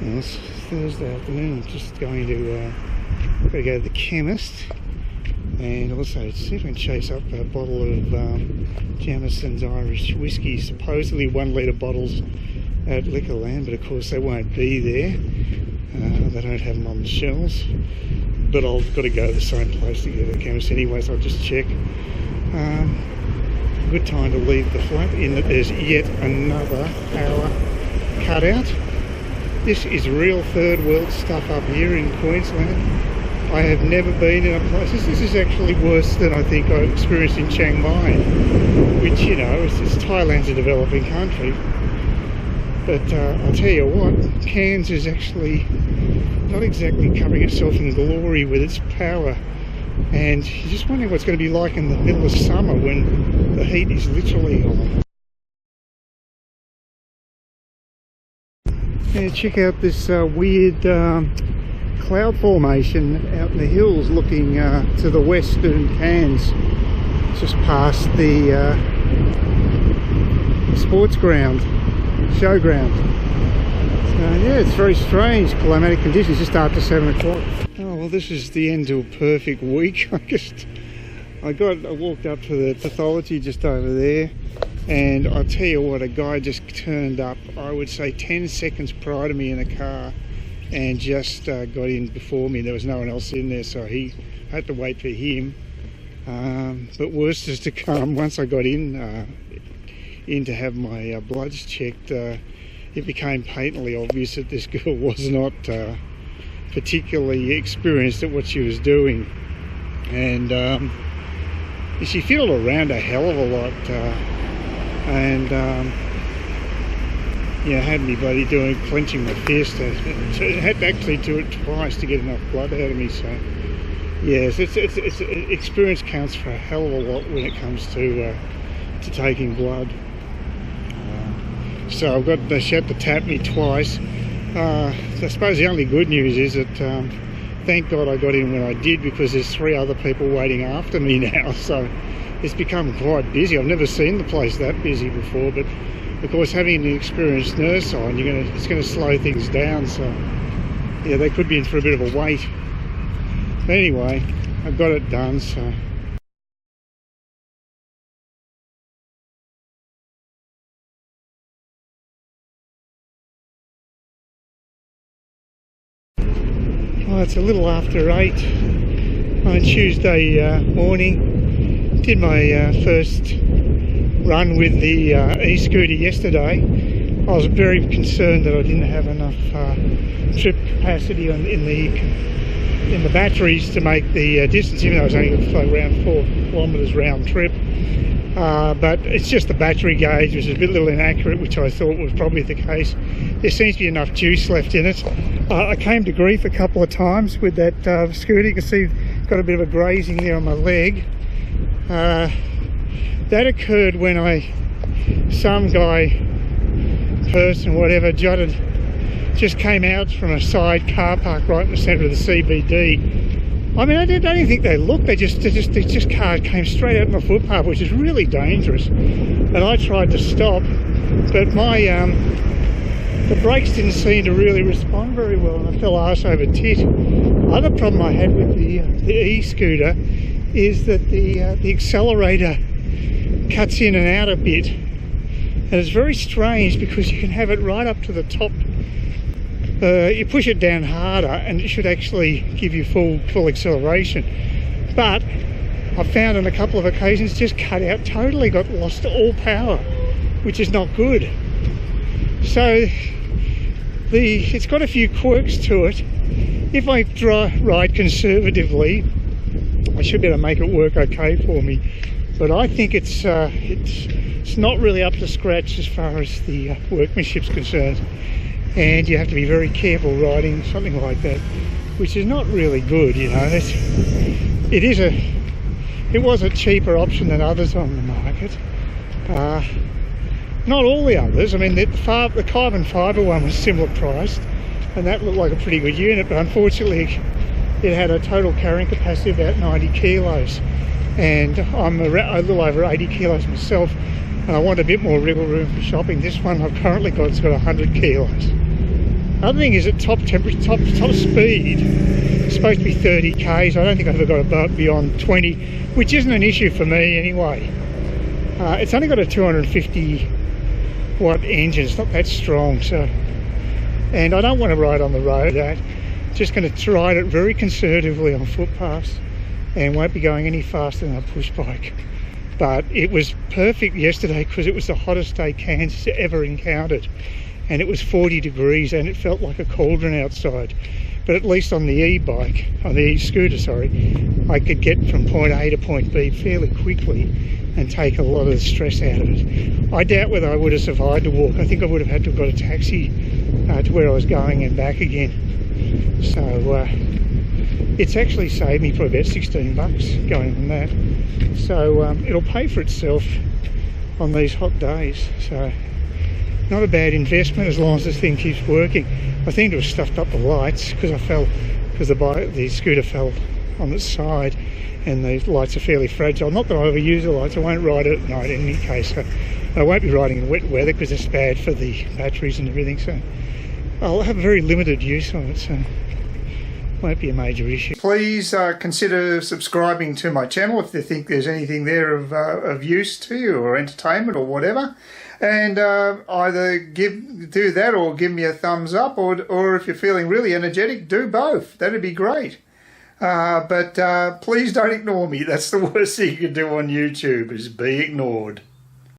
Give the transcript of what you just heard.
Well, it's Thursday afternoon. I'm just going to go to the chemist and also see if I can chase up a bottle of Jamison's Irish whiskey, supposedly 1 litre bottles at Liquorland, but of course they won't be there. They don't have them on the shelves, but I've got to go to the same place to get the chemist anyway, so I'll just check. Good time to leave the flat in that there's yet another power cutout. This is real third world stuff up here in Queensland. I have never been in a place, this is actually worse than I think I experienced in Chiang Mai, which, you know, it's Thailand's a developing country. But I'll tell you what, Cairns is actually not exactly covering itself in glory with its power. And you're just wondering what it's going to be like in the middle of summer when the heat is literally on. Yeah, check out this weird cloud formation out in the hills looking to the western Cairns, just past the sports ground, showground. So yeah, it's very strange climatic conditions just after 7 o'clock. Oh well, this is the end to a perfect week. I walked up to the pathology just over there, and I'll tell you what, a guy just turned up, I would say 10 seconds prior to me in a car, and just got in before me. There was no one else in there, so I had to wait for him. But worse is to come. Once I got in to have my bloods checked, it became patently obvious that this girl was not particularly experienced at what she was doing, and she fiddled around a hell of a lot, and yeah, had me bloody clenching my fist. I had to actually do it twice to get enough blood out of me. So yes, it's experience counts for a hell of a lot when it comes to taking blood. So I've got, she had to tap me twice. I suppose the only good news is that thank God I got in when I did, because there's 3 other people waiting after me now. So it's become quite busy. I've never seen the place that busy before, but of course having an experienced nurse on, it's going to slow things down. So yeah, they could be in for a bit of a wait. But anyway, I've got it done. So well, it's a little after 8 on Tuesday morning. Did my first run with the e-scooter yesterday. I was very concerned that I didn't have enough trip capacity in the batteries to make the distance, even though I was only going to flow around 4 kilometres round trip. But it's just the battery gauge, which is a little inaccurate, which I thought was probably the case. There seems to be enough juice left in it. I came to grief a couple of times with that scooter. You can see got a bit of a grazing there on my leg. That occurred when some guy, person, whatever, just came out from a side car park right in the centre of the CBD. I mean, I don't think they looked. They just car came straight out on the footpath, which is really dangerous. And I tried to stop, but the brakes didn't seem to really respond very well, and I fell arse over tit. Other problem I had with the e-scooter is that the accelerator cuts in and out a bit, and it's very strange because you can have it right up to the top. You push it down harder and it should actually give you full acceleration, but I've found on a couple of occasions just cut out totally, got lost all power, which is not good. So it's got a few quirks to it. If I ride conservatively, I should be able to make it work okay for me, but I think it's not really up to scratch as far as the workmanship's concerned, and you have to be very careful riding something like that, which is not really good, you know. It was a cheaper option than others on the market. Not all the others. I mean, the carbon fibre one was similar priced, and that looked like a pretty good unit, but unfortunately it had a total carrying capacity of about 90 kilos, and I'm a little over 80 kilos myself, and I want a bit more wriggle room for shopping. This one I've currently got, it's got 100 kilos. Other thing is at top temperature, top speed, it's supposed to be 30 k's. I don't think I've ever got above beyond 20, which isn't an issue for me anyway. It's only got a 250 watt engine. It's not that strong, so. And I don't want to ride on the road. Just going to ride it very conservatively on footpaths, and won't be going any faster than a push bike. But it was perfect yesterday because it was the hottest day Cairns ever encountered, and it was 40 degrees and it felt like a cauldron outside. But at least on the e-bike, on the e-scooter, sorry, I could get from point A to point B fairly quickly and take a lot of the stress out of it. I doubt whether I would have survived to walk. I think I would have had to have got a taxi to where I was going and back again. So it's actually saved me probably about 16 bucks going on that. So it'll pay for itself on these hot days. So not a bad investment as long as this thing keeps working. I think it was stuffed up the lights because the scooter fell on its side, and the lights are fairly fragile. Not that I ever use the lights. I won't ride it at night in any case. So I won't be riding in wet weather because it's bad for the batteries and everything. So I'll have very limited use on it. So won't be a major issue. Please consider subscribing to my channel if you think there's anything there of use to you, or entertainment or whatever. And either do that or give me a thumbs up, or if you're feeling really energetic, do both. That'd be great. But please don't ignore me. That's the worst thing you can do on YouTube, is be ignored.